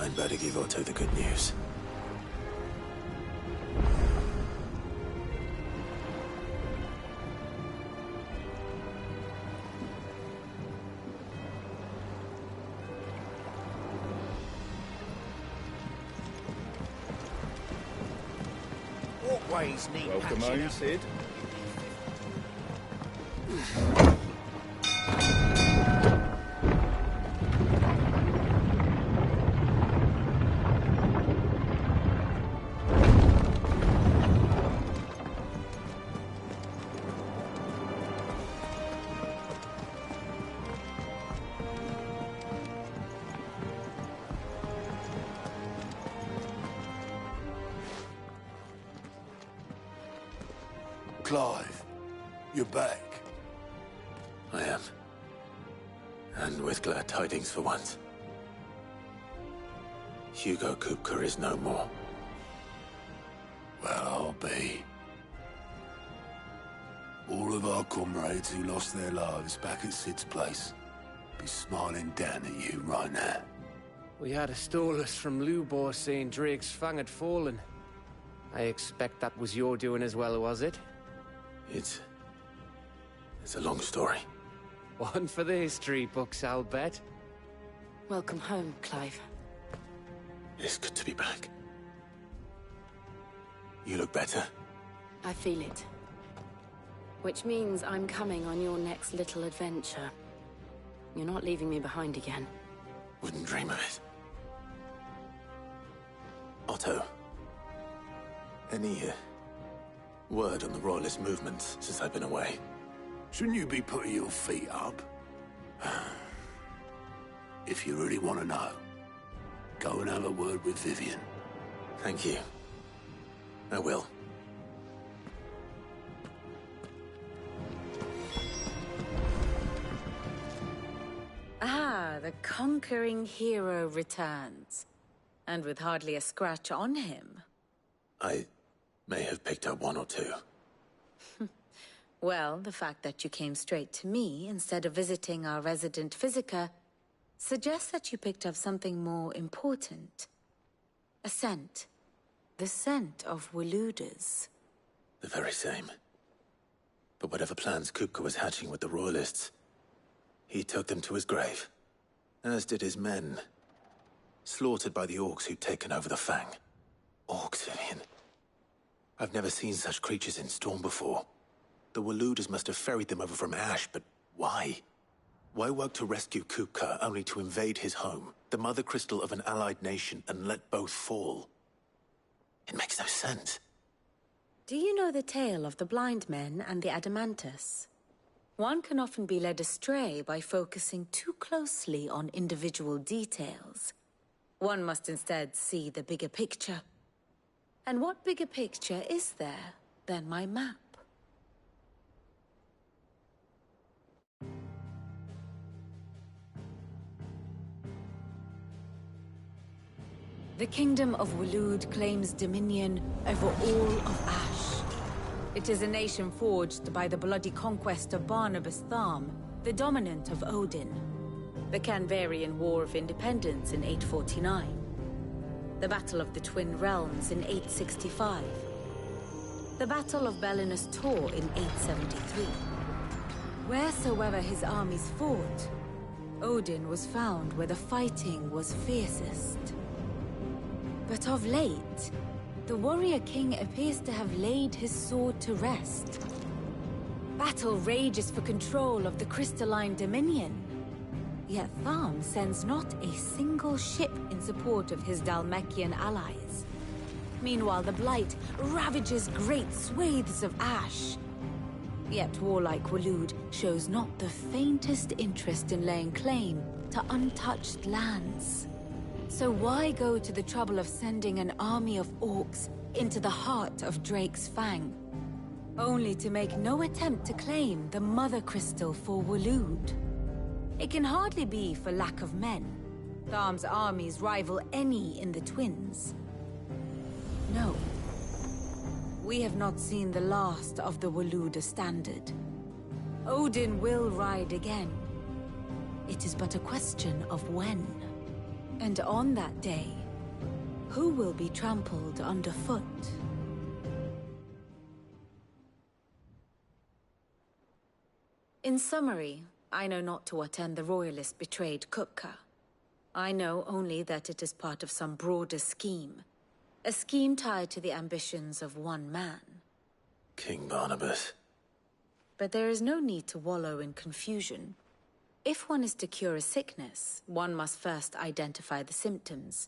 I'd better give Otto the good news. Walkways need Welcome patching home, up. Sid. Clive, you're back. I am. And with glad tidings for once. Hugo Kupka is no more. Well, I'll be. All of our comrades who lost their lives back at Sid's place be smiling down at you right now. We had a stolus from Lubor saying Drake's fang had fallen. I expect that was your doing as well, was it? It's a long story. One for the history books, I'll bet. Welcome home, Clive. It's good to be back. You look better. I feel it. Which means I'm coming on your next little adventure. You're not leaving me behind again. Wouldn't dream of it. Otto. Any word on the Royalist movement since I've been away? Shouldn't you be putting your feet up? If you really want to know, go and have a word with Vivian. Thank you. I will. Ah, the conquering hero returns. And with hardly a scratch on him. I may have picked up one or two. Well, the fact that you came straight to me instead of visiting our resident physiker suggests that you picked up something more important. A scent. The scent of Waludas. The very same. But whatever plans Kupka was hatching with the Royalists, he took them to his grave. As did his men. Slaughtered by the orcs who'd taken over the Fang. Orcs, Vivian. I've never seen such creatures in Storm before. The Waludas must have ferried them over from Ash, but why? Why work to rescue Kupka only to invade his home, the mother crystal of an allied nation, and let both fall? It makes no sense. Do you know the tale of the blind men and the Adamantus? One can often be led astray by focusing too closely on individual details. One must instead see the bigger picture. And what bigger picture is there than my map? The Kingdom of Waloed claims dominion over all of Ash. It is a nation forged by the bloody conquest of Barnabas Tharm, the dominant of Odin. The Canvarian War of Independence in 849. The Battle of the Twin Realms in 865. The Battle of Belinus Tor in 873. Wheresoever his armies fought, Odin was found where the fighting was fiercest. But of late, the warrior king appears to have laid his sword to rest. Battle rages for control of the crystalline dominion. Yet Tharm sends not a single ship in support of his Dhalmekian allies. Meanwhile, the Blight ravages great swathes of Ash. Yet warlike Waloed shows not the faintest interest in laying claim to untouched lands. So why go to the trouble of sending an army of orcs into the heart of Drake's Fang, only to make no attempt to claim the Mother Crystal for Waloed? It can hardly be for lack of men. Tharm's armies rival any in the Twins. No. We have not seen the last of the Waluda standard. Odin will ride again. It is but a question of when. And on that day, who will be trampled underfoot? In summary, I know not to what end the Royalists betrayed Kupka. I know only that it is part of some broader scheme. A scheme tied to the ambitions of one man. King Barnabas. But there is no need to wallow in confusion. If one is to cure a sickness, one must first identify the symptoms.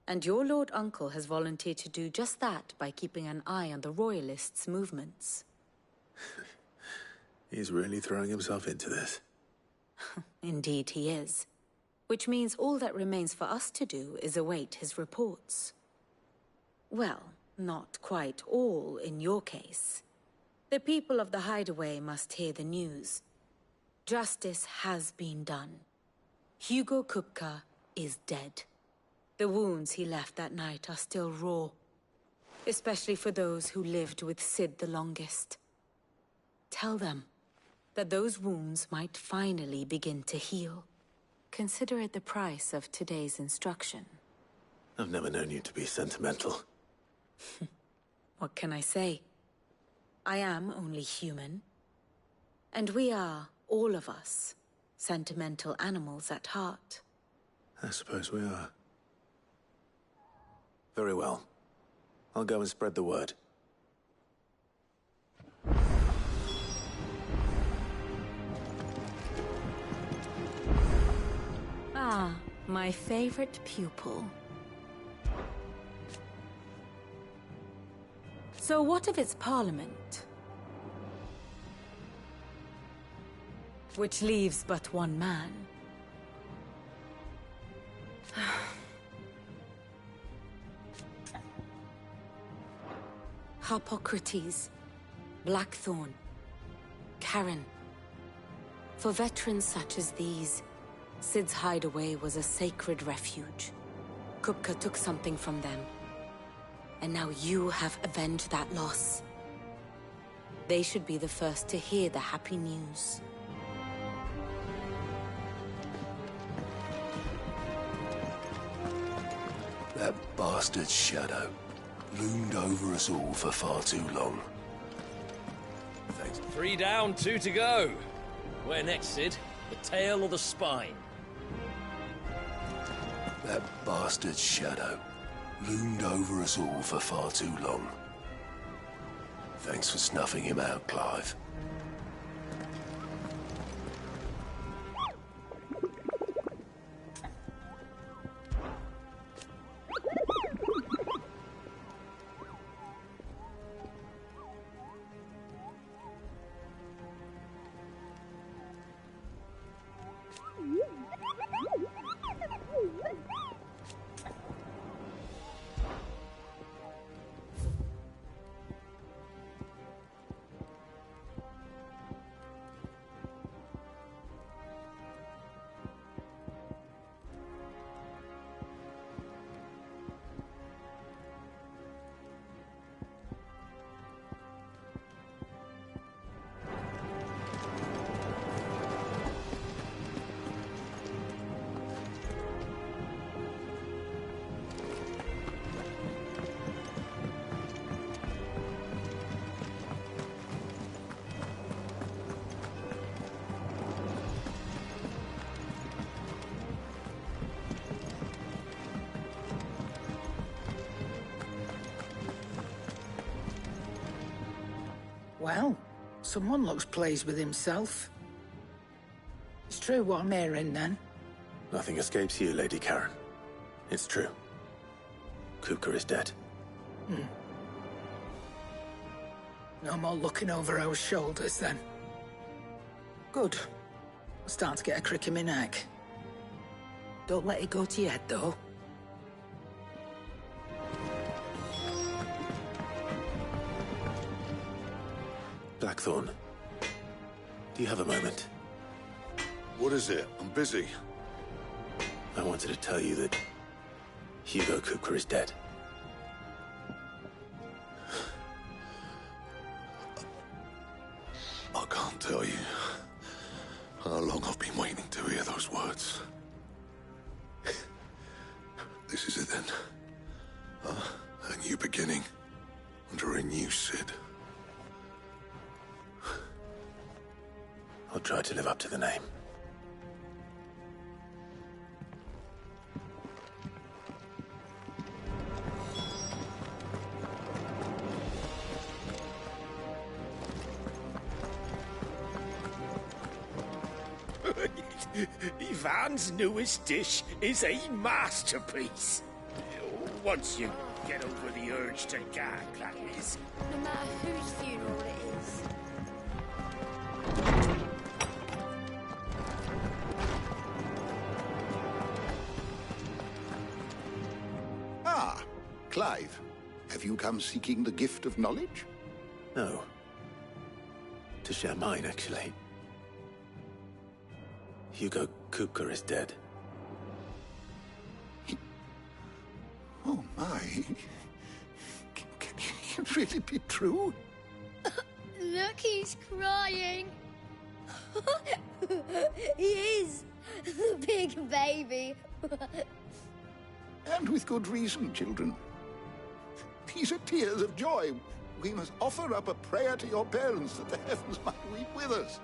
And your Lord Uncle has volunteered to do just that by keeping an eye on the Royalists' movements. He's really throwing himself into this. Indeed he is. Which means all that remains for us to do is await his reports. Well, not quite all in your case. The people of the Hideaway must hear the news. Justice has been done. Hugo Kupka is dead. The wounds he left that night are still raw. Especially for those who lived with Sid the longest. Tell them that those wounds might finally begin to heal. Consider it the price of today's instruction. I've never known you to be sentimental. What can I say? I am only human. And we are, all of us, sentimental animals at heart. I suppose we are. Very well. I'll go and spread the word. Ah, my favorite pupil. So what of its parliament? Which leaves but one man. Harpocrates, Blackthorn, Karen. For veterans such as these, Sid's Hideaway was a sacred refuge. Kupka took something from them. And now you have avenged that loss. They should be the first to hear the happy news. That bastard shadow loomed over us all for far too long. Thanks. 3 down, 2 to go. Where next, Sid? The tail or the spine? That bastard shadow loomed over us all for far too long. Thanks for snuffing him out, Clive. Well, someone looks pleased with himself. It's true what I'm hearing, then. Nothing escapes you, Lady Karen. It's true. Kupka is dead. No more looking over our shoulders, then. Good. I'm starting to get a crick in my neck. Don't let it go to your head, though. Blackthorn, do you have a moment? What is it? I'm busy. I wanted to tell you that Hugo Kupka is dead. I can't tell you how long I've been waiting to hear those words. you, Sid. I'll try to live up to the name. Ivan's newest dish is a masterpiece. Once you get over the urge to gag, that is. No matter whose funeral it is. Ah, Clive. Have you come seeking the gift of knowledge? No. To share mine, actually. Hugo Kupka is dead. Oh, my. Can it really be true? Look, he's crying. He is. The big baby. And with good reason, children. These are tears of joy. We must offer up a prayer to your parents that the heavens might weep with us.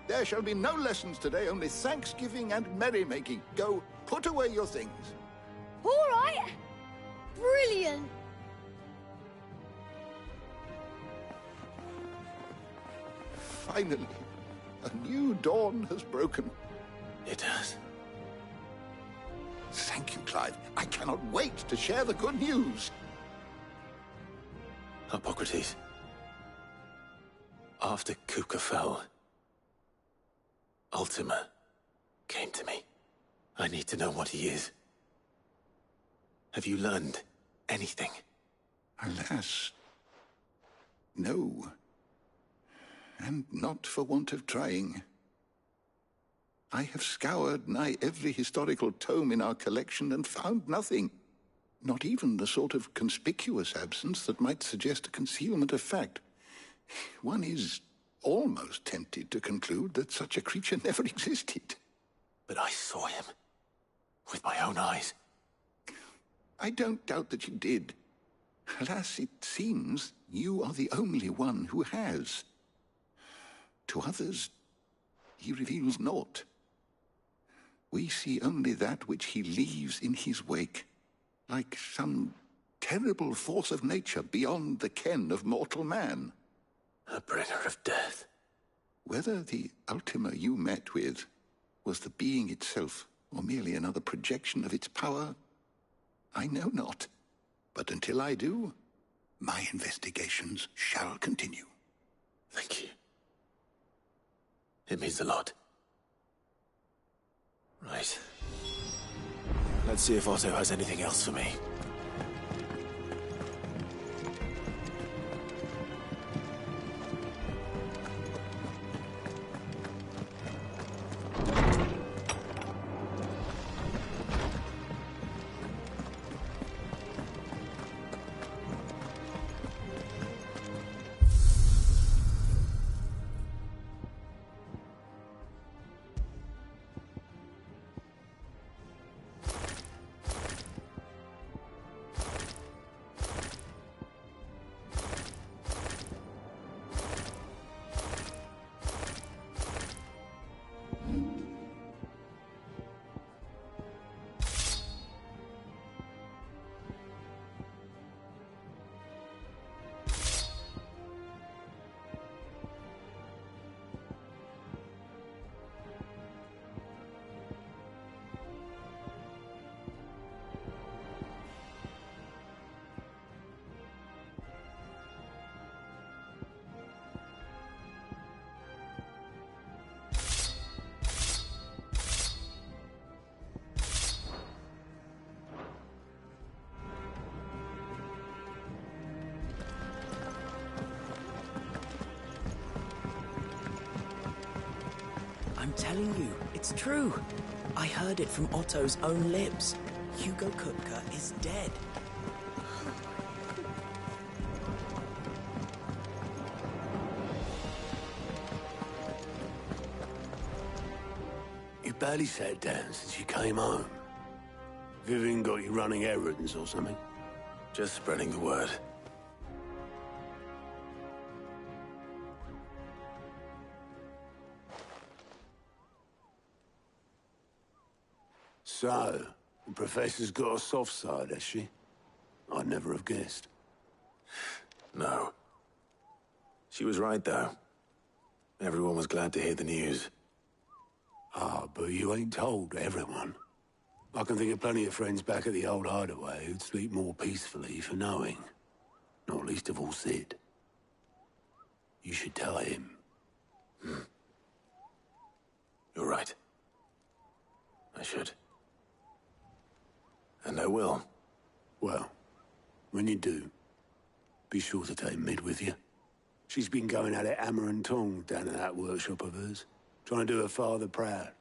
There shall be no lessons today, only thanksgiving and merrymaking. Go, put away your things. All right. Brilliant. Finally, a new dawn has broken. It has. Thank you, Clive. I cannot wait to share the good news. Hippocrates. After Kupka fell, Ultima came to me. I need to know what he is. Have you learned anything? Alas, no. And not for want of trying. I have scoured nigh every historical tome in our collection and found nothing. Not even the sort of conspicuous absence that might suggest a concealment of fact. One is almost tempted to conclude that such a creature never existed. But I saw him. With my own eyes. I don't doubt that you did. Alas, it seems you are the only one who has. To others, he reveals naught. We see only that which he leaves in his wake, like some terrible force of nature beyond the ken of mortal man. A bringer of death. Whether the Ultima you met with was the being itself, or merely another projection of its power, I know not. But until I do, my investigations shall continue. Thank you. It means a lot. Right. Let's see if Otto has anything else for me. I'm telling you, it's true. I heard it from Otto's own lips. Hugo Kupka is dead. You barely sat down since you came home. Vivian got you running errands or something? Just spreading the word. So, the Professor's got a soft side, has she? I'd never have guessed. No. She was right, though. Everyone was glad to hear the news. Ah, but you ain't told everyone. I can think of plenty of friends back at the old hideaway who'd sleep more peacefully for knowing. Not least of all Sid. You should tell him. You're right. I should. And I will. Well, when you do, be sure to take Mid with you. She's been going at it hammer and tongs down at that workshop of hers, trying to do her father proud.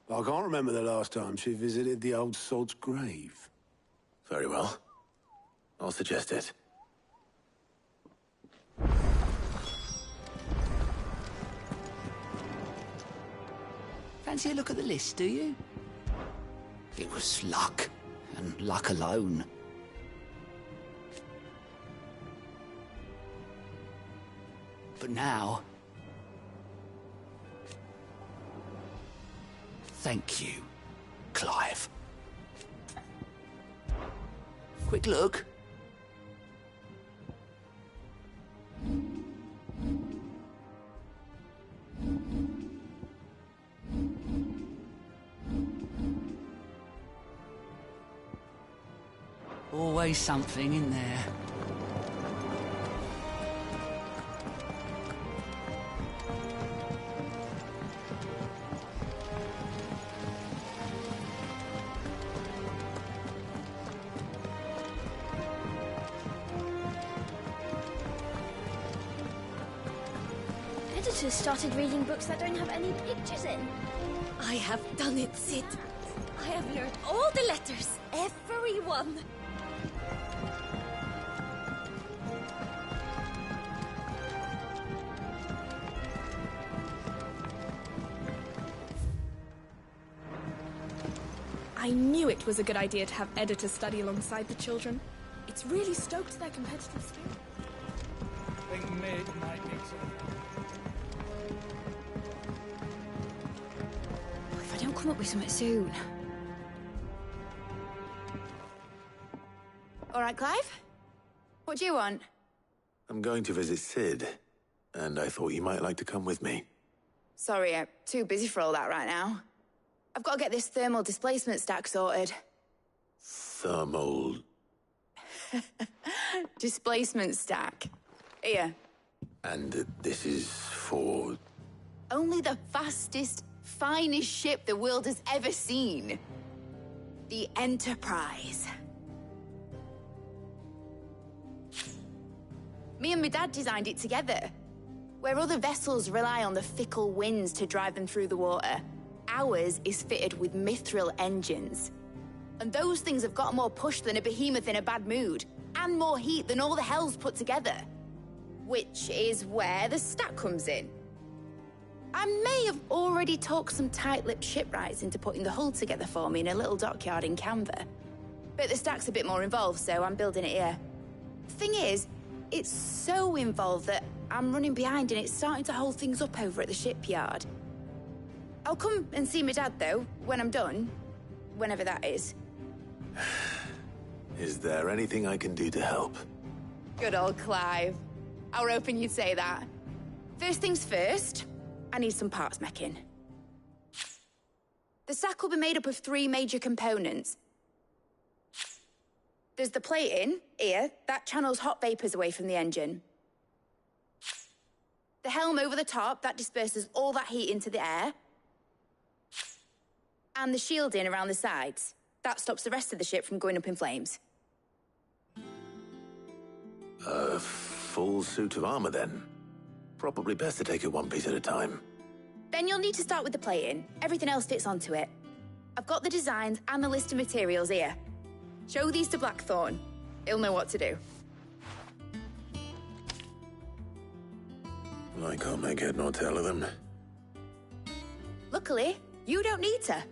But I can't remember the last time she visited the old sod's grave. Very well. I'll suggest it. Fancy a look at the list, do you? It was luck, and luck alone. But now... Thank you, Clive. Quick look. Always something in there. Editors started reading books that don't have any pictures in. I have done it, Sid. I have learned all the letters, every one. I knew it was a good idea to have editors study alongside the children. It's really stoked their competitive spirit. I think Mid might need some. If I don't come up with something soon. All right, Clive? What do you want? I'm going to visit Sid, and I thought you might like to come with me. Sorry, I'm too busy for all that right now. I've got to get this thermal displacement stack sorted. Thermal... Displacement stack. Here. And this is for... Only the fastest, finest ship the world has ever seen. The Enterprise. Me and my dad designed it together. Where other vessels rely on the fickle winds to drive them through the water, ours is fitted with mithril engines. And those things have got more push than a behemoth in a bad mood, and more heat than all the hells put together. Which is where the stack comes in. I may have already talked some tight-lipped shipwrights into putting the hull together for me in a little dockyard in Canva. But the stack's a bit more involved, so I'm building it here. Thing is, it's so involved that I'm running behind and it's starting to hold things up over at the shipyard. I'll come and see my dad, though, when I'm done. Whenever that is. Is there anything I can do to help? Good old Clive. I were hoping you'd say that. First things first, I need some parts meching. The stack will be made up of 3 major components. There's the plating, here, that channels hot vapors away from the engine. The helm over the top, that disperses all that heat into the air. And the shielding around the sides. That stops the rest of the ship from going up in flames. A full suit of armor, then? Probably best to take it one piece at a time. Then you'll need to start with the plating. Everything else fits onto it. I've got the designs and the list of materials here. Show these to Blackthorn. He'll know what to do. I can't make head nor tail of them. Luckily, you don't need to.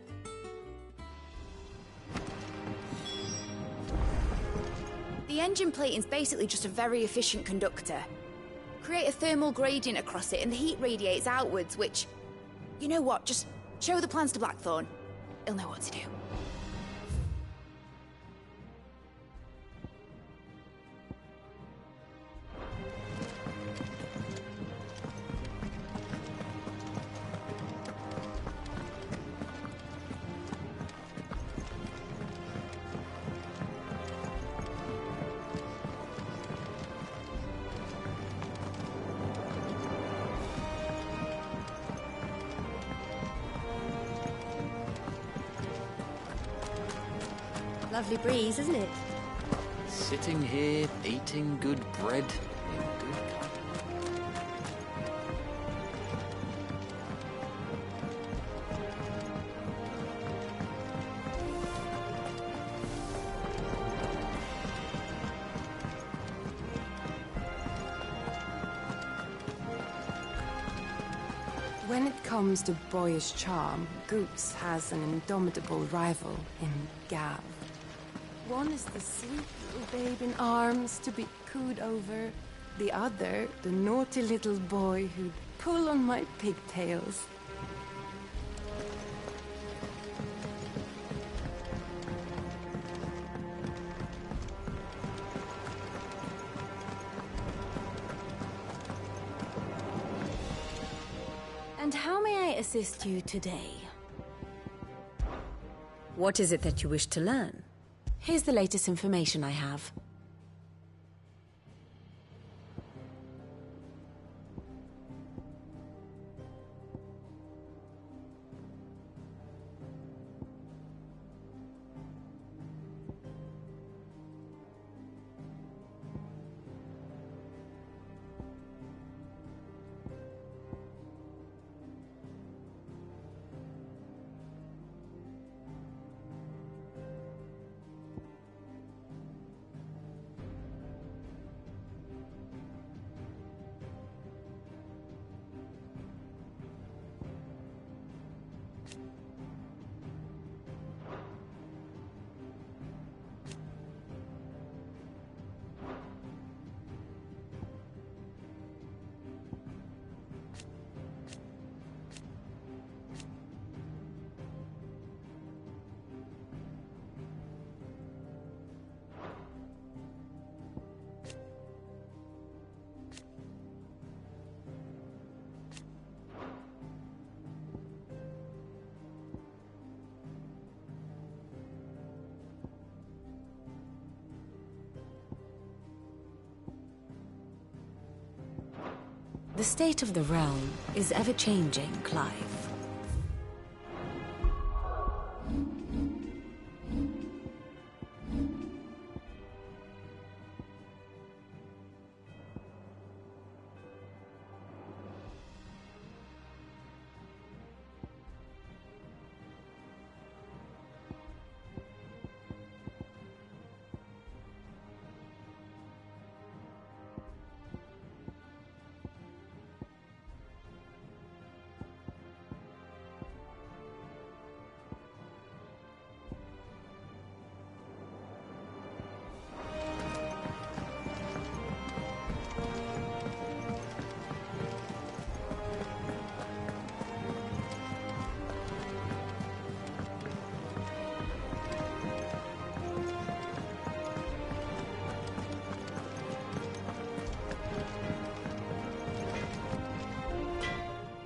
The engine plating's basically just a very efficient conductor. Create a thermal gradient across it and the heat radiates outwards, which... You know what, just show the plans to Blackthorn. He'll know what to do. Lovely breeze, isn't it? Sitting here, eating good bread in good company. When it comes to boyish charm, Goose has an indomitable rival in Gav. One is the sweet little babe in arms to be cooed over. The other, the naughty little boy who'd pull on my pigtails. And how may I assist you today? What is it that you wish to learn? Here's the latest information I have. The state of the realm is ever-changing, Clive.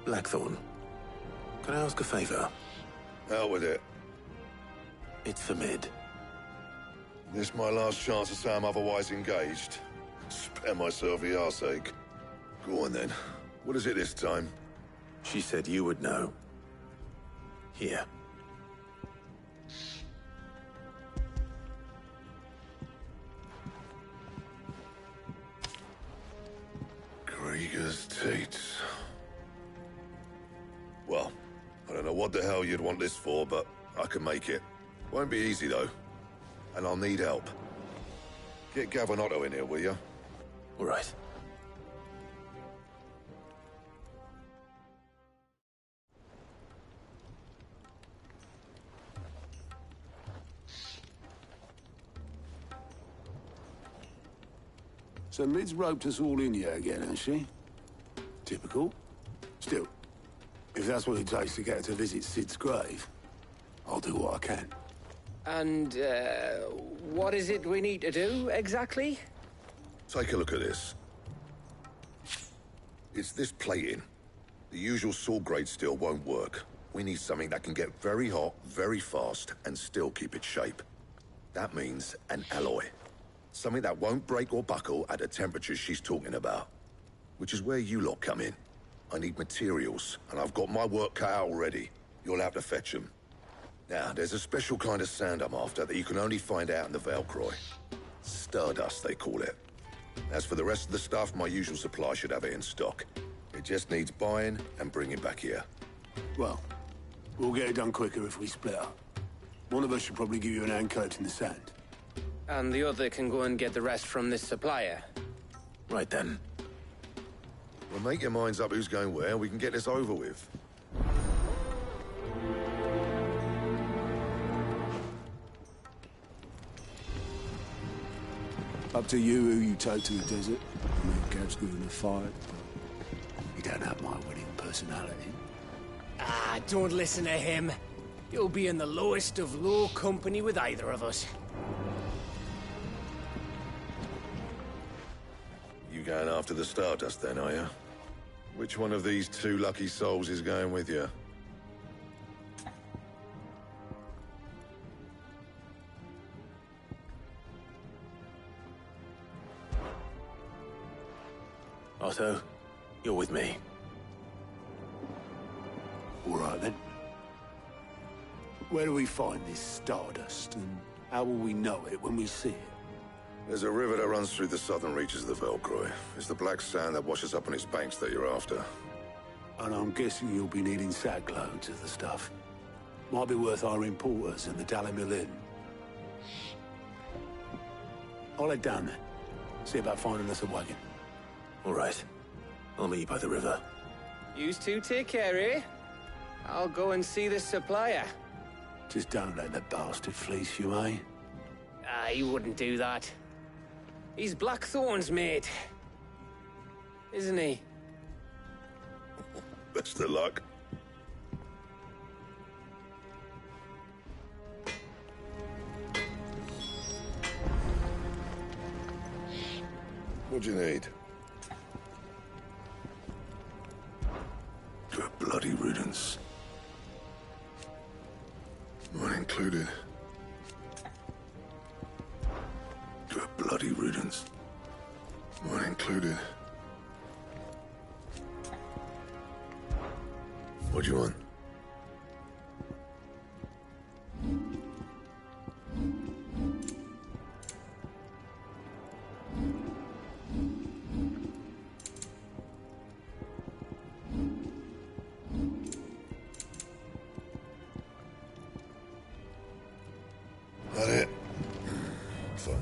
Blackthorn, can I ask a favor? Out with it. It's for Mid. This my last chance to say I'm otherwise engaged. Spare myself the arseache. Go on then. What is it this time? She said you would know. Here. Krieger's teats. Well, I don't know what the hell you'd want this for, but I can make it. Won't be easy, though. And I'll need help. Get Gavin Otto in here, will you? All right. So Mid's roped us all in here again, hasn't she? Typical. Still, if that's what it takes to get her to visit Sid's grave, I'll do what I can. And, what is it we need to do, exactly? Take a look at this. It's this plating. The usual sword-grade steel won't work. We need something that can get very hot, very fast, and still keep its shape. That means an alloy. Something that won't break or buckle at the temperatures she's talking about. Which is where you lot come in. I need materials, and I've got my work cut out already. You'll have to fetch them. Now, there's a special kind of sand I'm after that you can only find out in the Velcroy. Stardust, they call it. As for the rest of the stuff, my usual supply should have it in stock. It just needs buying and bringing back here. Well, we'll get it done quicker if we split up. One of us should probably give you an hand collecting the sand. And the other can go and get the rest from this supplier. Right then. Well, make your minds up who's going where, and we can get this over with. Up to you who you take to the desert. I mean, Gav's good in a fight, but you don't have my winning personality. Ah, don't listen to him. You'll be in the lowest of low company with either of us. You going after the Stardust then, are you? Which one of these two lucky souls is going with you? Otto, you're with me. All right, then. Where do we find this Stardust, and how will we know it when we see it? There's a river that runs through the southern reaches of the Velcroy. It's the black sand that washes up on its banks that you're after. And I'm guessing you'll be needing sack loads of the stuff. Might be worth hiring porters in the Dalimil Inn. I'll head down there. See about finding us a wagon. All right. I'll meet you by the river. Yous two take care, eh? I'll go and see this supplier. Just don't let the bastard fleece you, eh? Ah, he wouldn't do that. He's Blackthorn's mate. Isn't he? Best of luck. What do you need? Good bloody riddance. Mine included. Good bloody riddance. Mine included. What do you want? That it? Fine.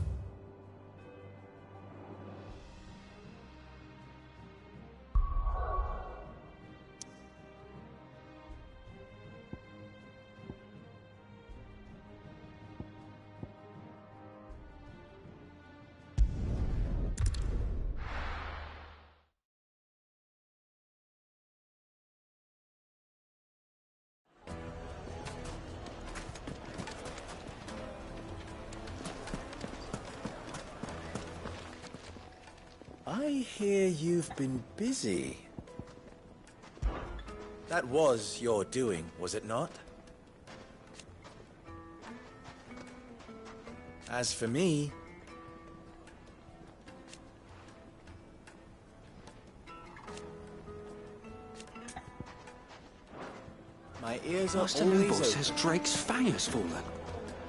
I hear you've been busy. That was your doing, was it not? As for me... my ears are Master always Noble open. says Drake's fang has fallen.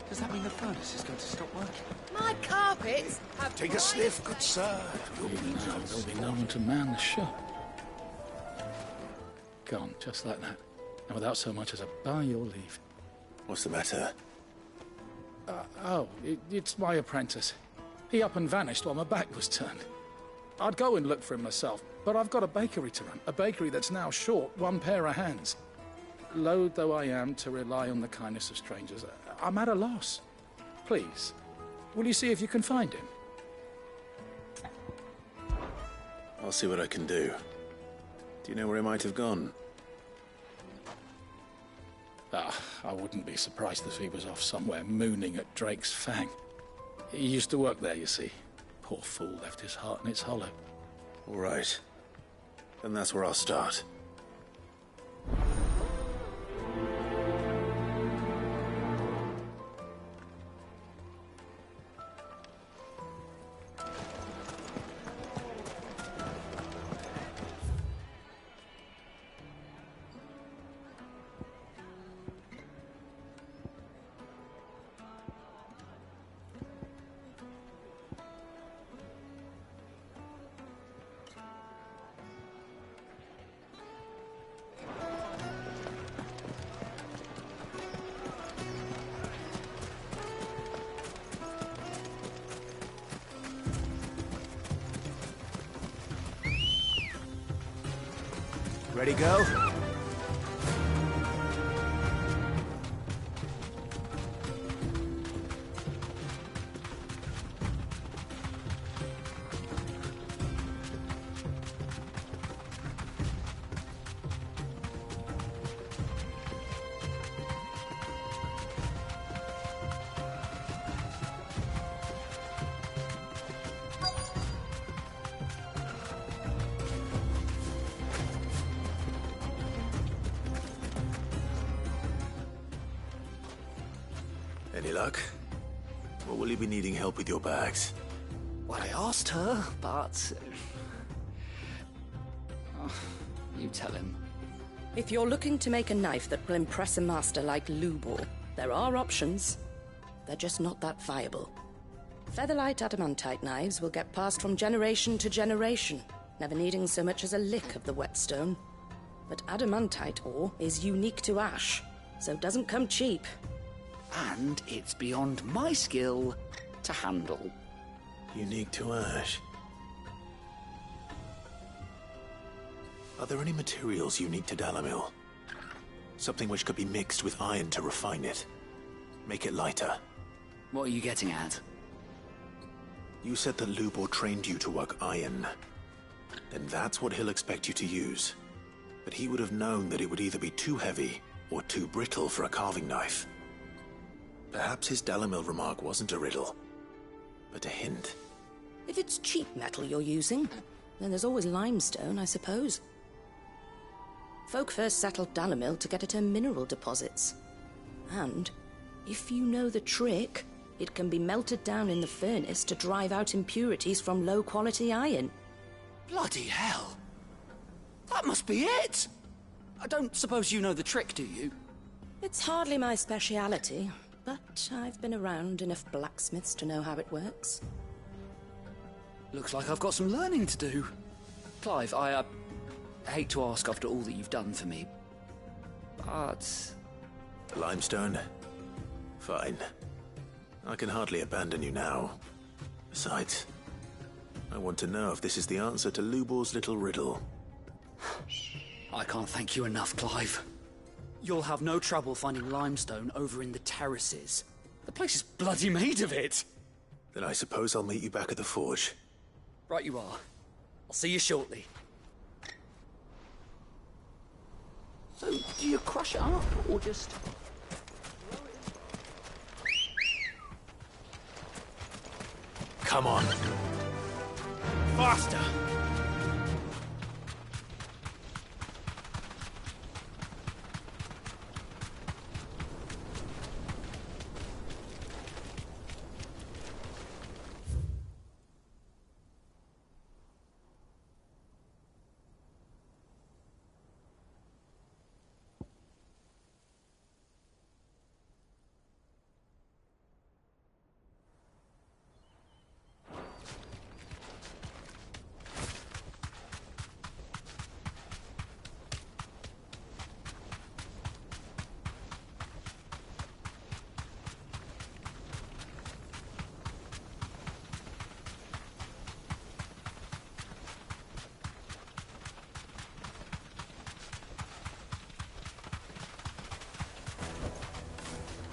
Does that mean the furnace is going to stop working? My carpets have Take a sniff, good sir. Even now, there'll be no one to man the shop. Gone, just like that. And without so much as a by your leave. What's the matter? It's my apprentice. He up and vanished while my back was turned. I'd go and look for him myself, but I've got a bakery to run. A bakery that's now short one pair of hands. Loath though I am to rely on the kindness of strangers, I'm at a loss. Please, will you see if you can find him? I'll see what I can do. Do you know where he might have gone? I wouldn't be surprised if he was off somewhere mooning at Drake's Fang. He used to work there, you see. Poor fool left his heart in its hollow. All right. Then that's where I'll start. Ready, go? Any luck? Or will you be needing help with your bags? Well, I asked her, but... Oh, you tell him. If you're looking to make a knife that will impress a master like Lubor, there are options. They're just not that viable. Featherlight adamantite knives will get passed from generation to generation, never needing so much as a lick of the whetstone. But adamantite ore is unique to ash, so it doesn't come cheap. And it's beyond my skill to handle. Unique to ash. Are there any materials unique to Dalamil? Something which could be mixed with iron to refine it. Make it lighter. What are you getting at? You said that Lubor trained you to work iron. Then that's what he'll expect you to use. But he would have known that it would either be too heavy or too brittle for a carving knife. Perhaps his Dalamil remark wasn't a riddle, but a hint. If it's cheap metal you're using, then there's always limestone, I suppose. Folk first settled Dalamil to get at her mineral deposits. And, if you know the trick, it can be melted down in the furnace to drive out impurities from low-quality iron. Bloody hell! That must be it! I don't suppose you know the trick, do you? It's hardly my speciality, but I've been around enough blacksmiths to know how it works. Looks like I've got some learning to do. Clive, I hate to ask after all that you've done for me, but... The limestone? Fine. I can hardly abandon you now. Besides, I want to know if this is the answer to Lubor's little riddle. I can't thank you enough, Clive. You'll have no trouble finding limestone over in the terraces. The place is bloody made of it. Then I suppose I'll meet you back at the forge. Right you are. I'll see you shortly. So, do you crush it up, or just... Come on. Faster!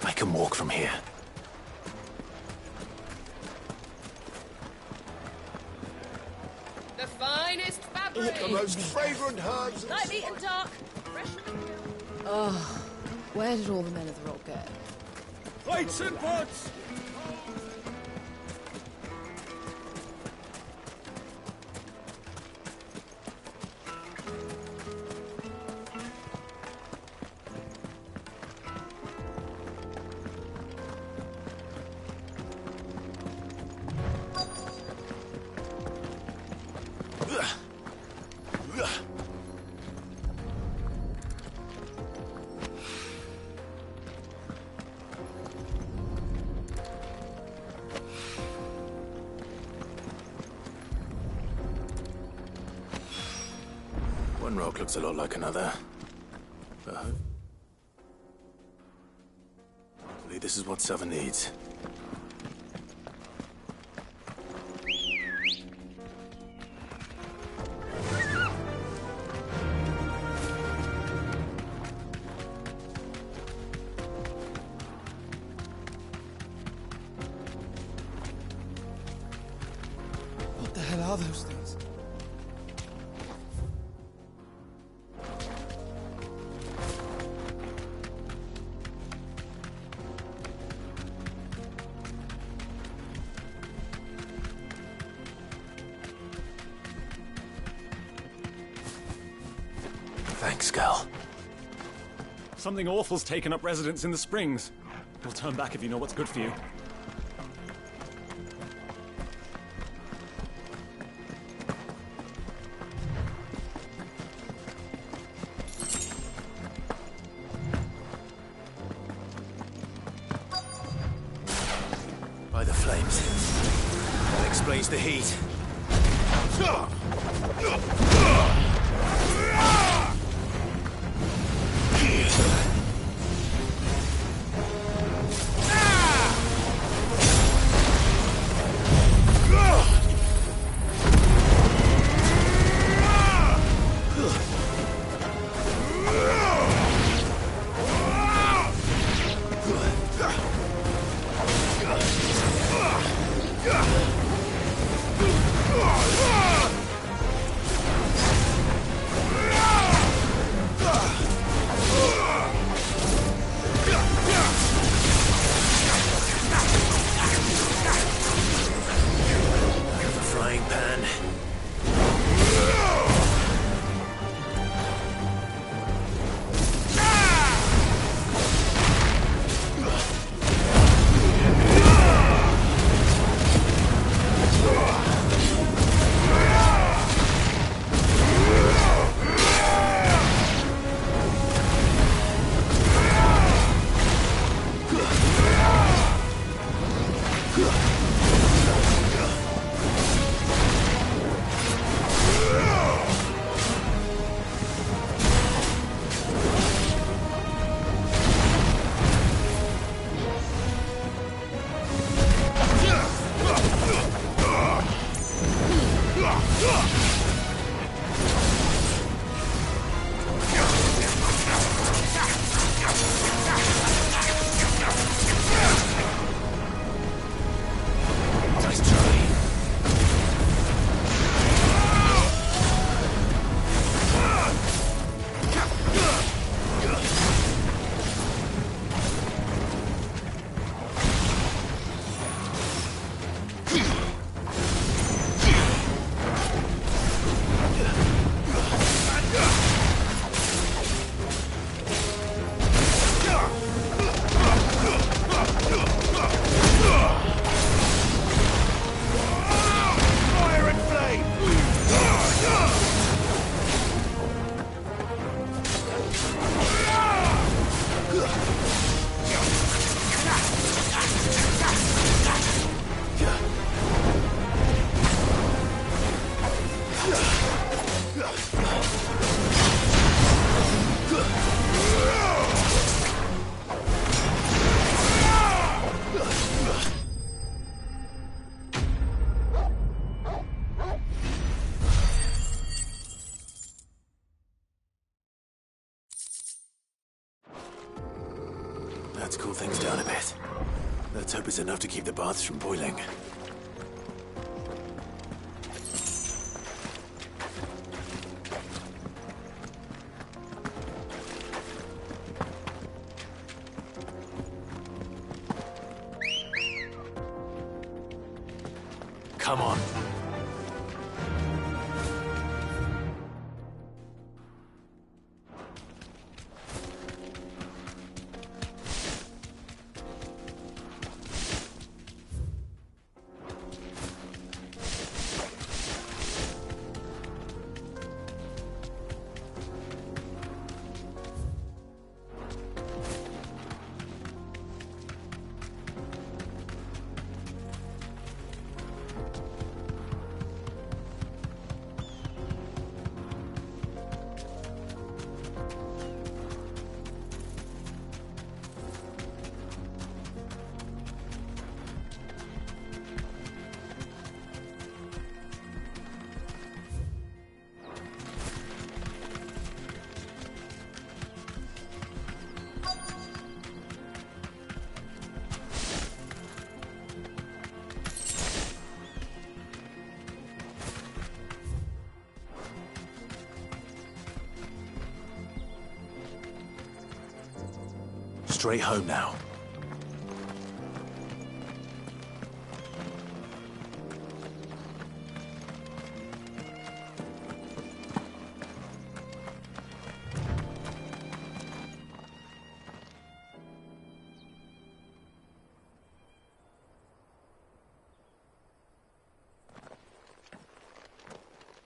I can walk from here. The finest fabric. The most fragrant herbs. Lightly and dark. Fresh from the field. Oh, Where did all the men of the rock go? Plates and pots! One rock looks a lot like another. But hopefully this is what Sava needs. What the hell are those things? Thanks, Gal. Something awful's taken up residence in the springs. You'll turn back if you know what's good for you. By the flames. That explains the heat. Let's cool things down a bit. Let's hope it's enough to keep the baths from boiling. Come on. Straight home now.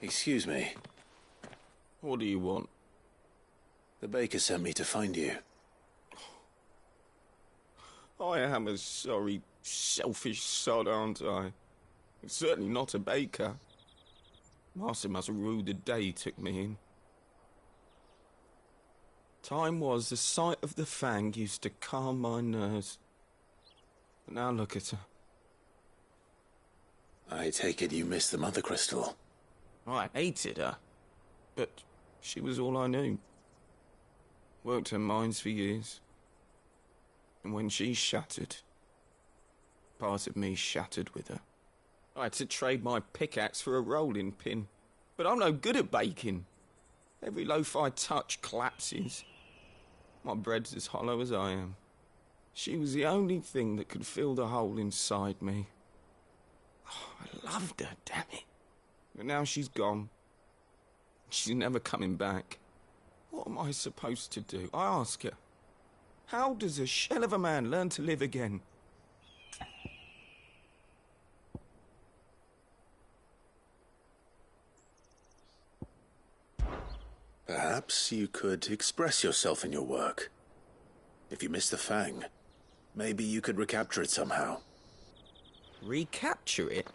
Excuse me. What do you want? The baker sent me to find you. I am a sorry, selfish sod, aren't I? Certainly not a baker. Master must have ruled the day he took me in. Time was the sight of the Fang used to calm my nerves. But now look at her. I take it you missed the Mother Crystal. I hated her, but she was all I knew. Worked her mines for years. And when she shattered, part of me shattered with her. I had to trade my pickaxe for a rolling pin, but I'm no good at baking. Every loaf I touch collapses. My bread's as hollow as I am. She was the only thing that could fill the hole inside me. Oh, I loved her, damn it. But now she's gone. She's never coming back. What am I supposed to do? I ask her. How does a shell of a man learn to live again? Perhaps you could express yourself in your work. If you miss the Fang, maybe you could recapture it somehow. Recapture it?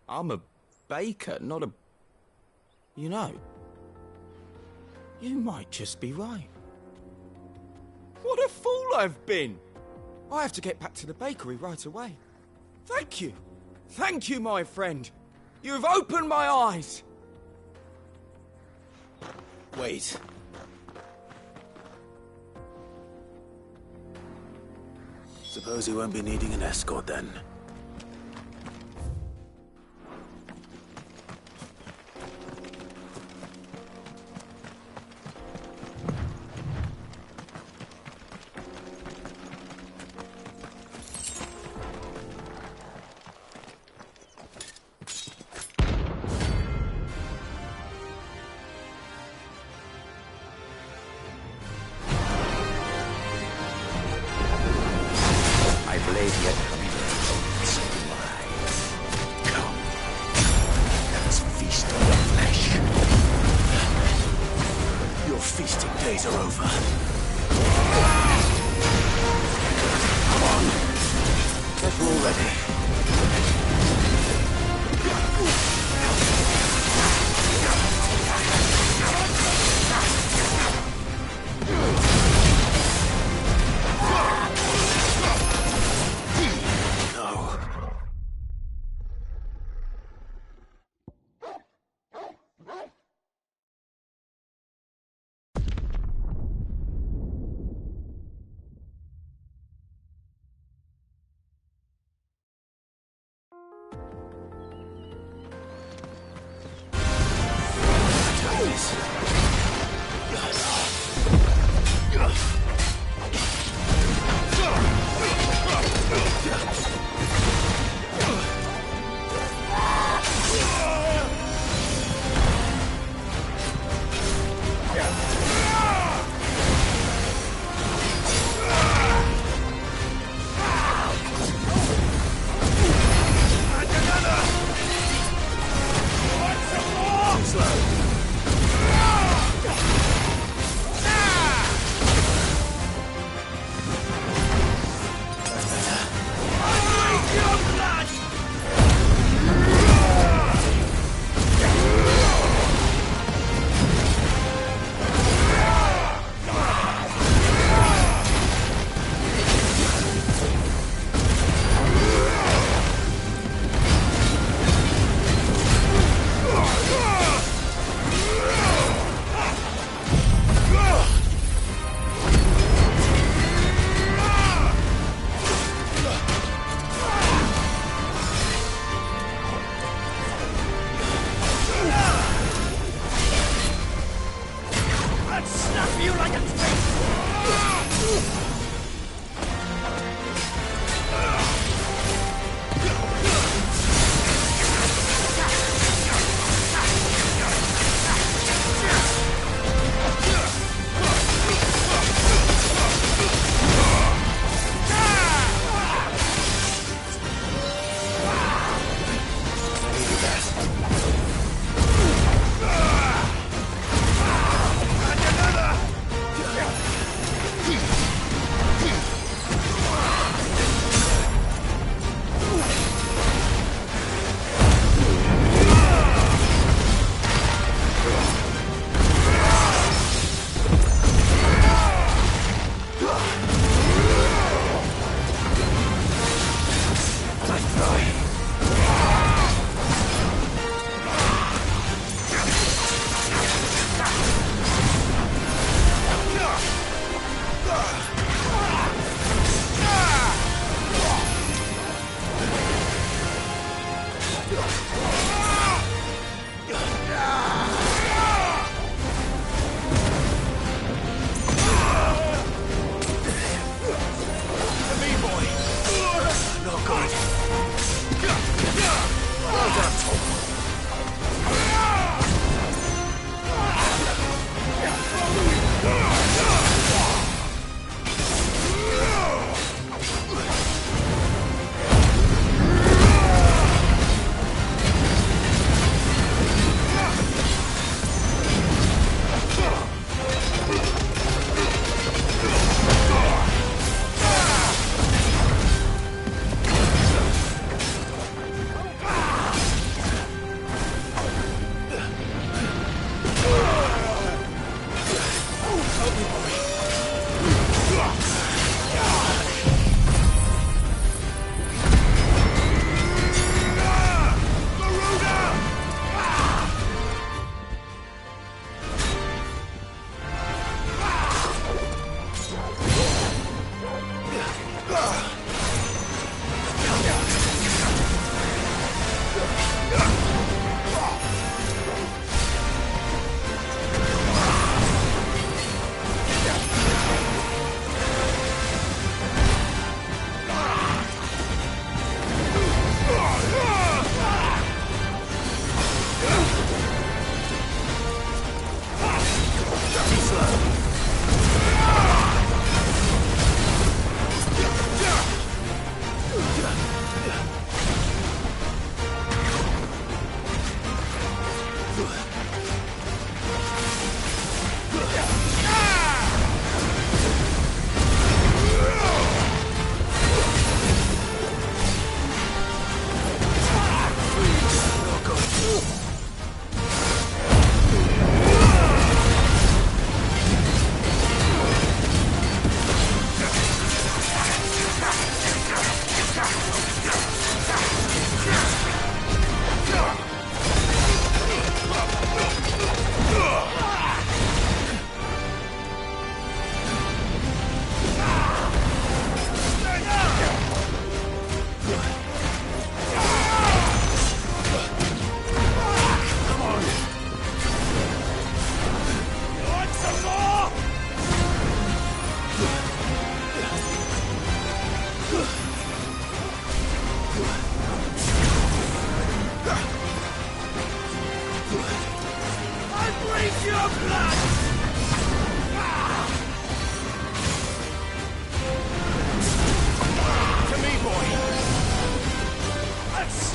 I'm a baker, not a... You know, you might just be right. What a fool I've been! I have to get back to the bakery right away. Thank you. Thank you, my friend. You've opened my eyes. Wait. Suppose you won't be needing an escort then.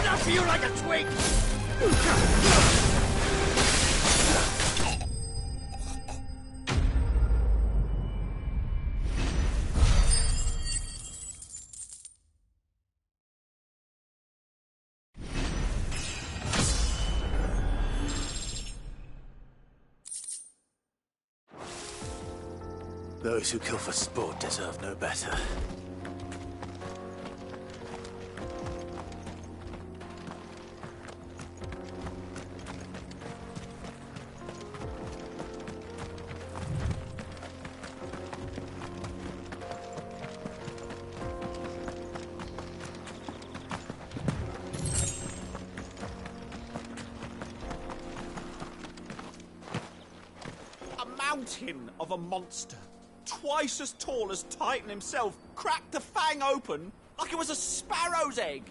Snap you like a twig! Those who kill for sport deserve no better. Mountain of a monster, twice as tall as Titan himself, cracked the fang open like it was a sparrow's egg.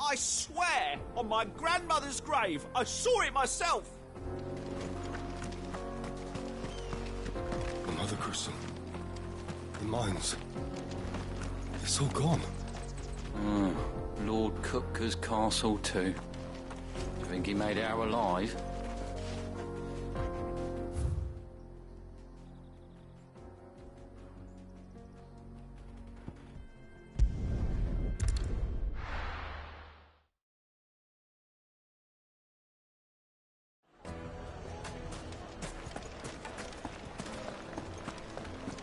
I swear on my grandmother's grave, I saw it myself. The Mother Crystal, the mines, it's all gone. Lord Cooker's castle too. Think he made it out alive?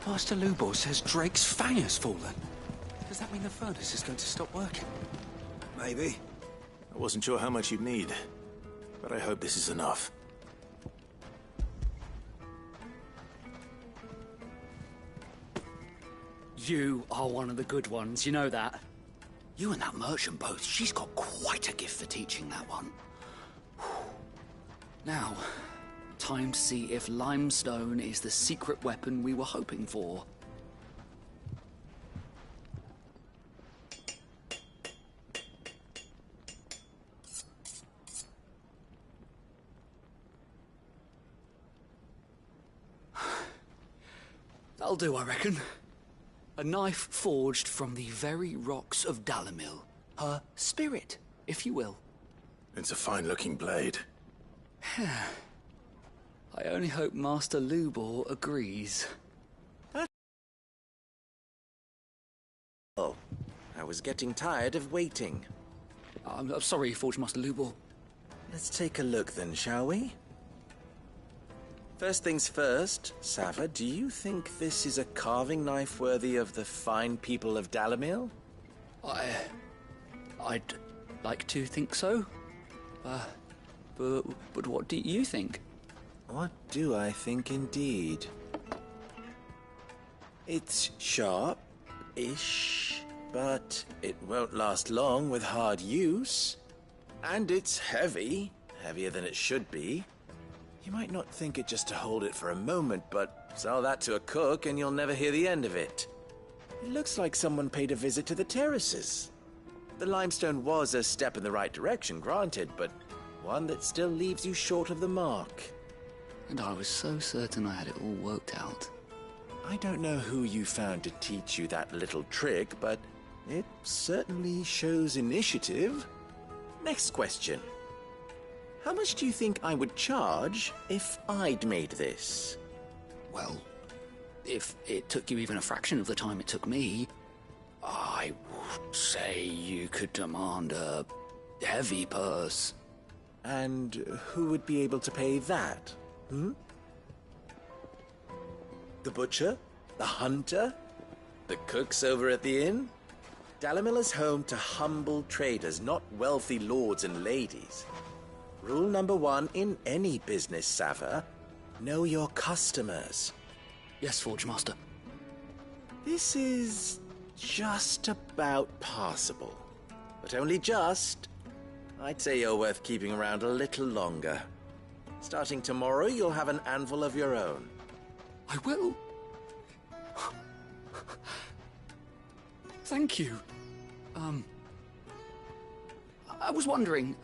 Master Lubor says Drake's fang has fallen. Does that mean the furnace is going to stop working? Maybe. I wasn't sure how much you'd need, but I hope this is enough. You are one of the good ones, you know that. You and that merchant both, she's got quite a gift for teaching that one. Now, time to see if limestone is the secret weapon we were hoping for. That'll do, I reckon. A knife forged from the very rocks of Dalamil. Her spirit, if you will. It's a fine-looking blade. I only hope Master Lubor agrees. Oh, I was getting tired of waiting. I'm sorry, Forge Master Lubor. Let's take a look then, shall we? First things first, Sava, do you think this is a carving knife worthy of the fine people of Dalamil? I'd like to think so. But what do you think? What do I think indeed? It's sharp-ish, but it won't last long with hard use. And it's heavy, heavier than it should be. You might not think it just to hold it for a moment, but sell that to a cook and you'll never hear the end of it. It looks like someone paid a visit to the terraces. The limestone was a step in the right direction, granted, but one that still leaves you short of the mark. And I was so certain I had it all worked out. I don't know who you found to teach you that little trick, but it certainly shows initiative. Next question. How much do you think I would charge if I'd made this? Well, if it took you even a fraction of the time it took me, I would say you could demand a heavy purse. And who would be able to pay that? The butcher? The hunter? The cooks over at the inn? Dalamil is home to humble traders, not wealthy lords and ladies. Rule number 1 in any business, Sava: know your customers. Yes, Forge Master. This is just about passable. But only just. I'd say you're worth keeping around a little longer. Starting tomorrow, you'll have an anvil of your own. I will. Thank you. I was wondering,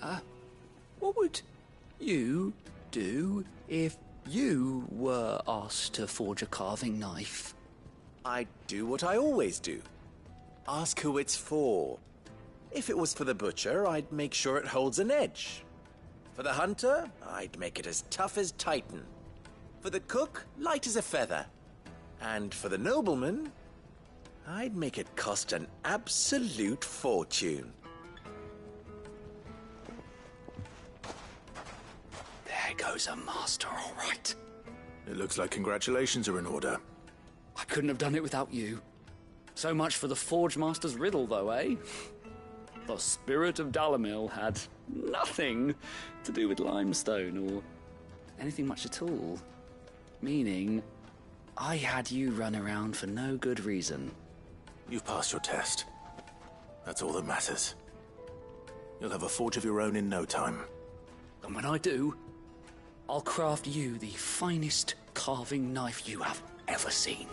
what would you do if you were asked to forge a carving knife? I'd do what I always do. Ask who it's for. If it was for the butcher, I'd make sure it holds an edge. For the hunter, I'd make it as tough as Titan. For the cook, light as a feather. And for the nobleman, I'd make it cost an absolute fortune. There goes a master, all right. It looks like congratulations are in order. I couldn't have done it without you. So much for the Forge Master's riddle, though, eh? The spirit of Dalamil had nothing to do with limestone or anything much at all. Meaning, I had you run around for no good reason. You've passed your test. That's all that matters. You'll have a forge of your own in no time. And when I do, I'll craft you the finest carving knife you have ever seen.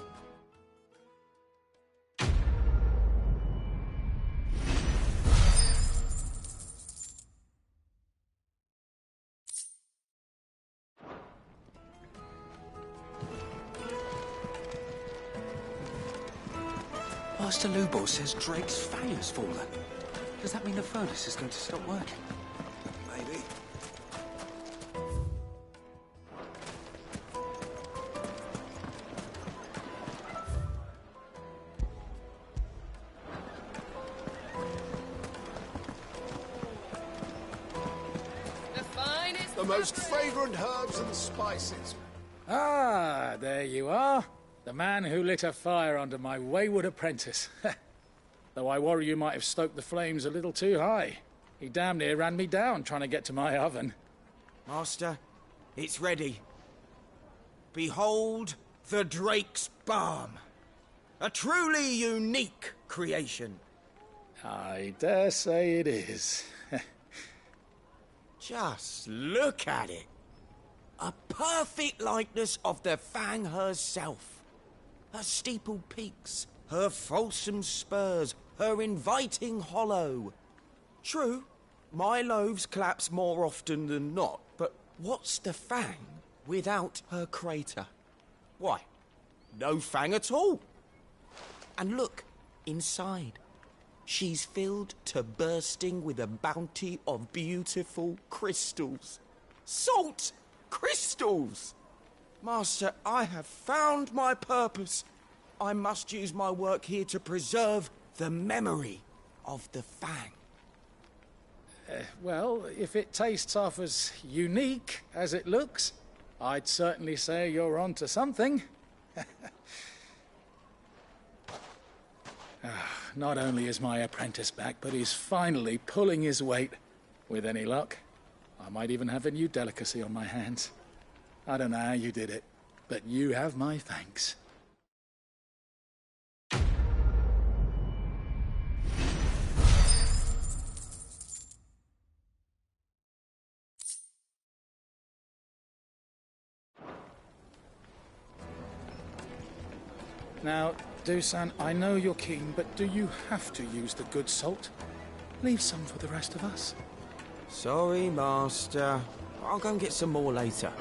Master Lubor says Drake's fang has fallen. Does that mean the furnace is going to stop working? Maybe. The finest... The most fragrant herbs and spices. Ah, there you are. The man who lit a fire under my wayward apprentice. Though I worry you might have stoked the flames a little too high. He damn near ran me down trying to get to my oven. Master, it's ready. Behold the Drake's Balm. A truly unique creation. I dare say it is. Just look at it. A perfect likeness of the Fang herself. Her steepled peaks, her fulsome spurs, her inviting hollow. True, my loaves collapse more often than not, but what's the Fang without her crater? Why, no Fang at all. And look, inside. She's filled to bursting with a bounty of beautiful crystals. Salt crystals! Master, I have found my purpose. I must use my work here to preserve the memory of the Fang. Well, if it tastes half as unique as it looks, I'd certainly say you're onto something. Not only is my apprentice back, but he's finally pulling his weight. With any luck, I might even have a new delicacy on my hands. I don't know how you did it, but you have my thanks. Now, Dusan, I know you're keen, but do you have to use the good salt? Leave some for the rest of us. Sorry, Master. I'll go and get some more later.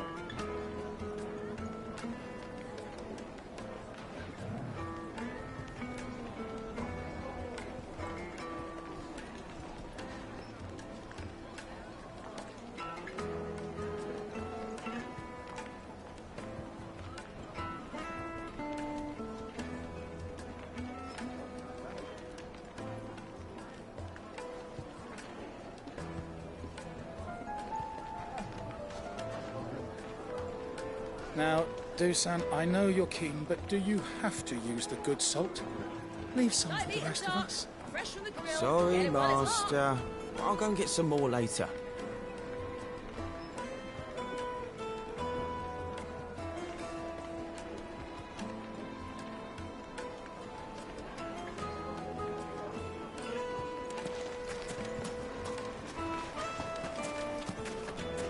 Now, Dusan, I know you're keen, but do you have to use the good salt? Leave some for the rest of us. Sorry, Master. I'll go and get some more later.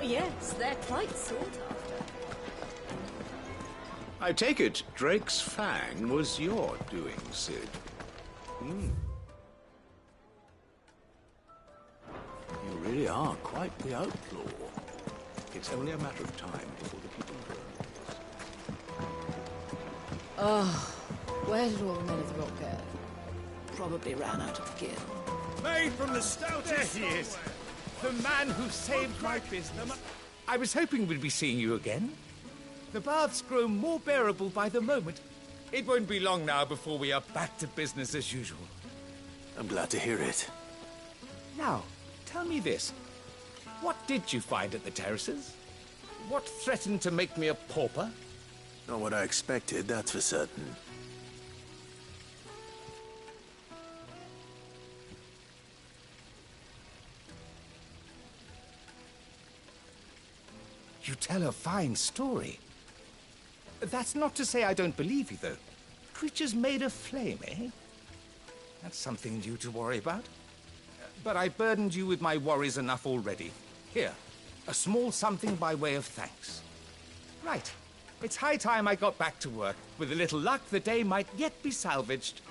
Yes, they're quite sought after. I take it Drake's Fang was your doing, Sid. You really are quite the outlaw. It's only a matter of time before the people learn. Oh, where did all the men of the rock go? Probably ran out of gear. Made from the stoutest. There he is. The man who saved my business. I was hoping we'd be seeing you again. The baths grow more bearable by the moment. It won't be long now before we are back to business as usual. I'm glad to hear it. Now, tell me this. What did you find at the terraces? What threatened to make me a pauper? Not what I expected, that's for certain. You tell a fine story. That's not to say I don't believe you, though. Creatures made of flame, eh? That's something new to worry about. But I burdened you with my worries enough already. Here, a small something by way of thanks. Right. It's high time I got back to work. With a little luck, the day might yet be salvaged.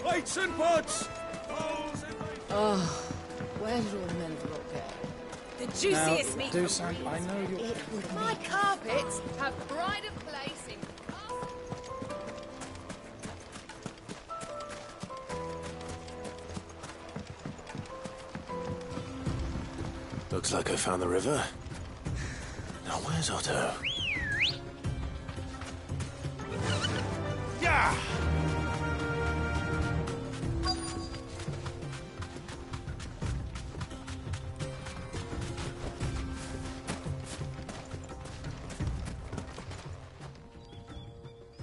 Weights and pots! Oh, where did all the men of the rock go? The juiciest meat. Do some, I know you're... My carpets have pride of place in... Looks like I found the river. Now where's Otto? Yeah!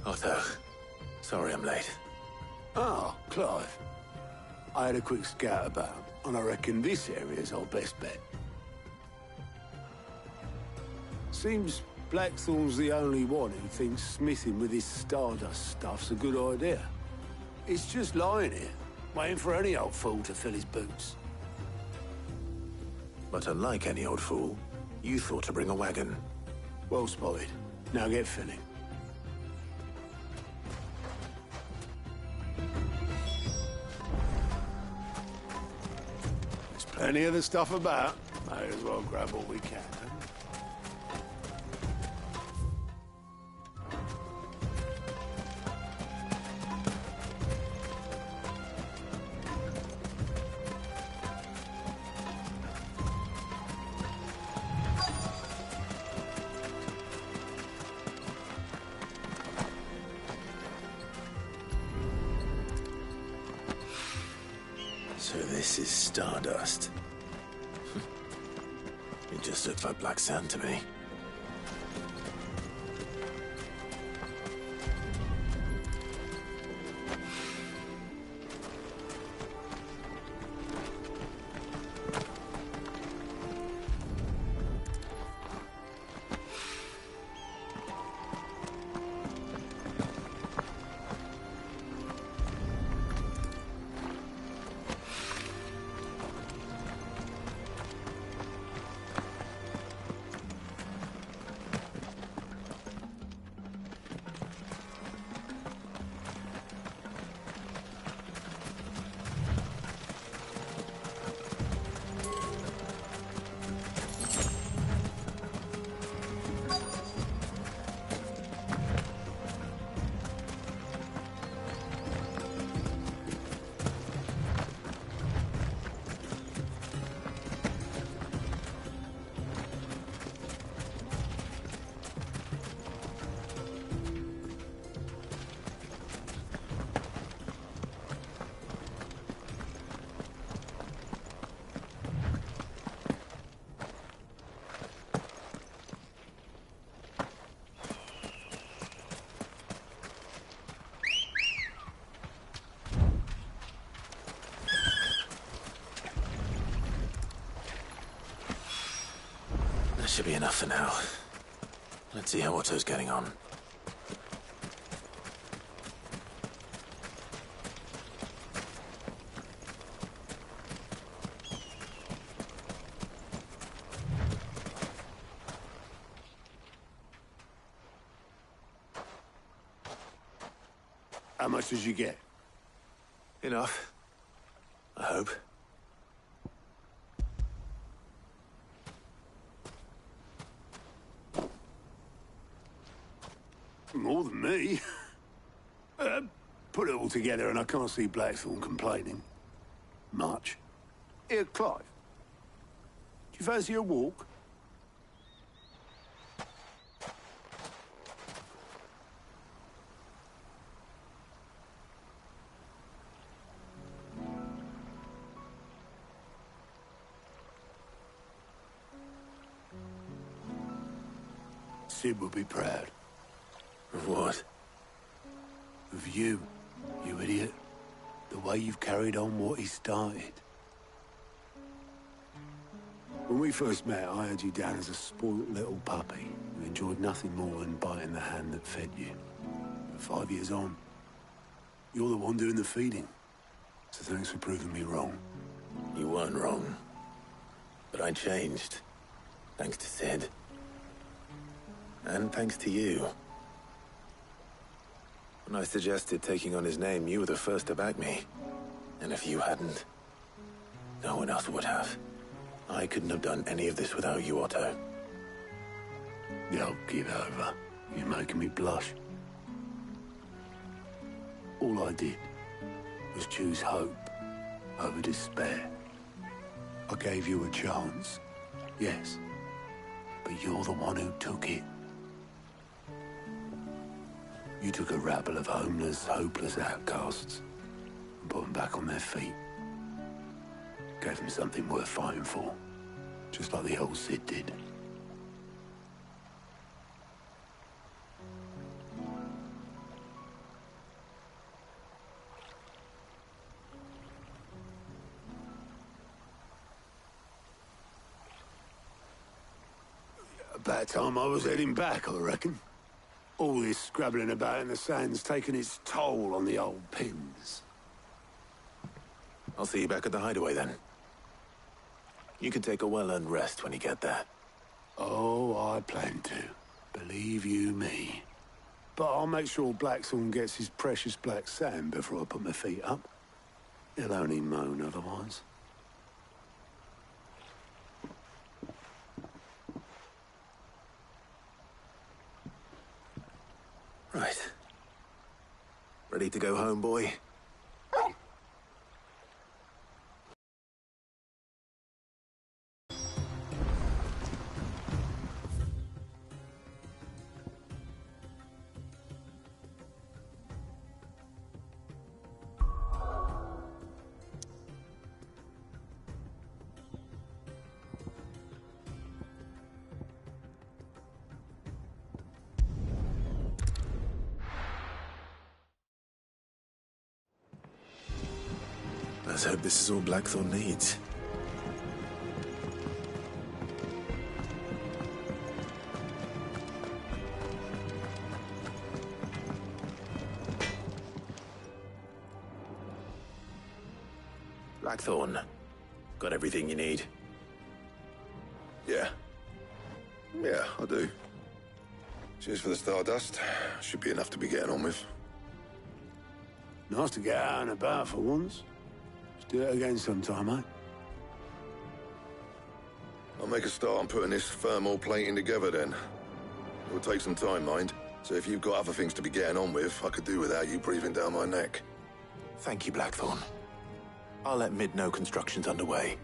Otto. Sorry I'm late. Ah, Clive. I had a quick scout about, and I reckon this area's our best bet. Seems Blackthorn's the only one who thinks smithing with his Stardust stuff's a good idea. It's just lying here, waiting for any old fool to fill his boots. But unlike any old fool, you thought to bring a wagon. Well spotted. Now get filling. There's plenty of the stuff about. Might as well grab all we can. So this is stardust. It just looks like black sand to me. That should be enough for now. Let's see how Otto's getting on. How much did you get? Enough. I hope. More than me. Put it all together and I can't see Blackthorn complaining. Much. Here, Clive. Do you fancy a walk? Sid would be proud. Of what? Of you, you idiot. The way you've carried on what he started. When we first met, I had you down as a spoilt little puppy who enjoyed nothing more than biting the hand that fed you. But 5 years on, you're the one doing the feeding. So thanks for proving me wrong. You weren't wrong. But I changed. Thanks to Sid. And thanks to you. When I suggested taking on his name, you were the first to back me. And if you hadn't, no one else would have. I couldn't have done any of this without you, Otto. Yo, give over. You're making me blush. All I did was choose hope over despair. I gave you a chance, yes. But you're the one who took it. You took a rabble of homeless, hopeless outcasts and put them back on their feet. Gave them something worth fighting for, just like the old Sid did. About time I was heading back, I reckon. All this scrabbling about in the sand's taken its toll on the old pins. I'll see you back at the hideaway then. You can take a well-earned rest when you get there. Oh, I plan to. Believe you me. But I'll make sure Blackthorn gets his precious black sand before I put my feet up. He'll only moan otherwise. Right. Ready to go home, boy? Let's hope this is all Blackthorn needs. Blackthorn, got everything you need? Yeah. Yeah, I do. Cheers for the stardust. Should be enough to be getting on with. Nice to get out and about for once. Let's do it again sometime, eh? I'll make a start on putting this thermal plating together then. It will take some time, mind. So if you've got other things to be getting on with, I could do without you breathing down my neck. Thank you, Blackthorn. I'll let Mid know construction's underway.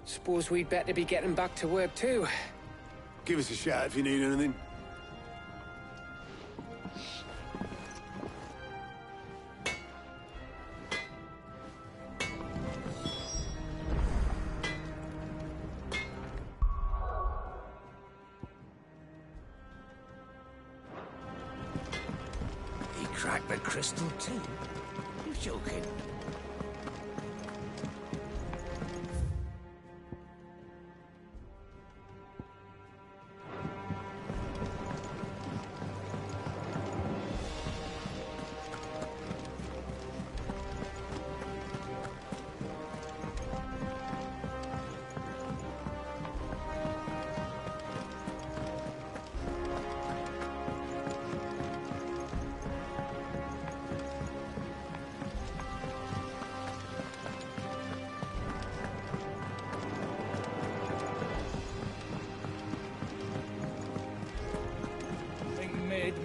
Suppose we'd better be getting back to work too. Give us a shout if you need anything. He cracked the crystal too? You joking?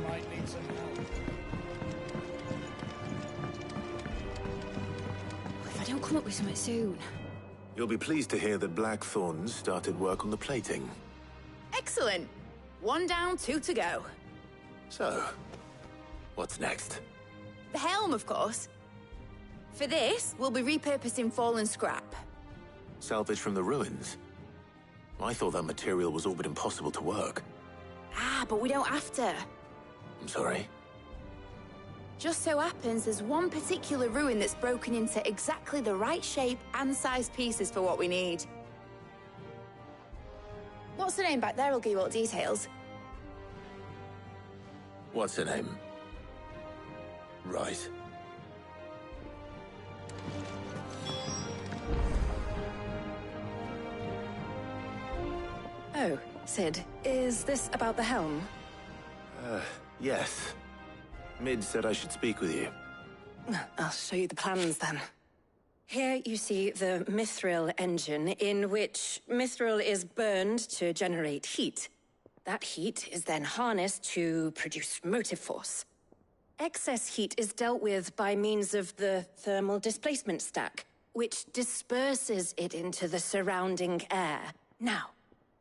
Might need some help. If I don't come up with something soon. You'll be pleased to hear that Blackthorn's started work on the plating. Excellent. 1 down, 2 to go. So, what's next? The helm, of course. For this, we'll be repurposing fallen scrap. Salvage from the ruins? I thought that material was all but impossible to work. Ah, but we don't have to. I'm sorry. Just so happens there's one particular ruin that's broken into exactly the right shape and size pieces for what we need. What's the name back there? I'll give you all the details. What's her name? Right. Oh, Sid, is this about the helm? Yes. Mid said I should speak with you. I'll show you the plans then. Here you see the mithril engine, in which mithril is burned to generate heat. That heat is then harnessed to produce motive force. Excess heat is dealt with by means of the thermal displacement stack, which disperses it into the surrounding air. Now,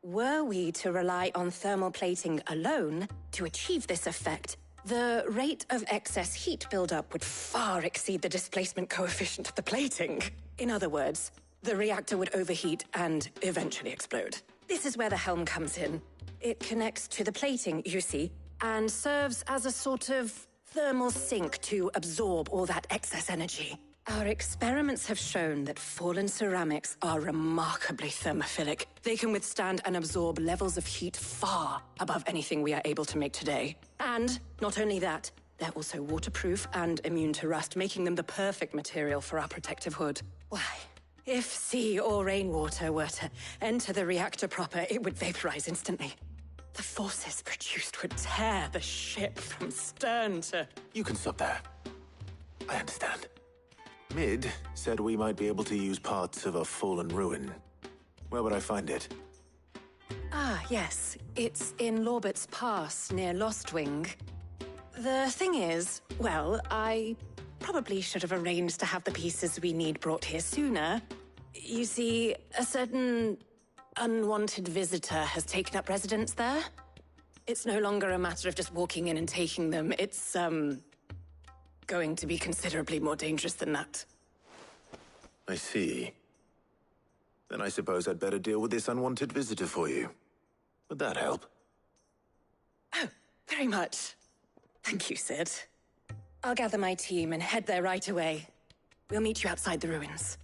were we to rely on thermal plating alone to achieve this effect, the rate of excess heat buildup would far exceed the displacement coefficient of the plating. In other words, the reactor would overheat and eventually explode. This is where the helm comes in. It connects to the plating, you see, and serves as a sort of thermal sink to absorb all that excess energy. Our experiments have shown that fallen ceramics are remarkably thermophilic. They can withstand and absorb levels of heat far above anything we are able to make today. And not only that, they're also waterproof and immune to rust, making them the perfect material for our protective hood. Why, if sea or rainwater were to enter the reactor proper, it would vaporize instantly. The forces produced would tear the ship from stern to... You can stop there. I understand. Mid said we might be able to use parts of a fallen ruin. Where would I find it? Ah, yes. It's in Lorbert's Pass, near Lostwing. The thing is, well, I probably should have arranged to have the pieces we need brought here sooner. You see, a certain unwanted visitor has taken up residence there. It's no longer a matter of just walking in and taking them. It's, going to be considerably more dangerous than that. I see. Then I suppose I'd better deal with this unwanted visitor for you. Would that help? Oh, very much. Thank you, Sid. I'll gather my team and head there right away. We'll meet you outside the ruins.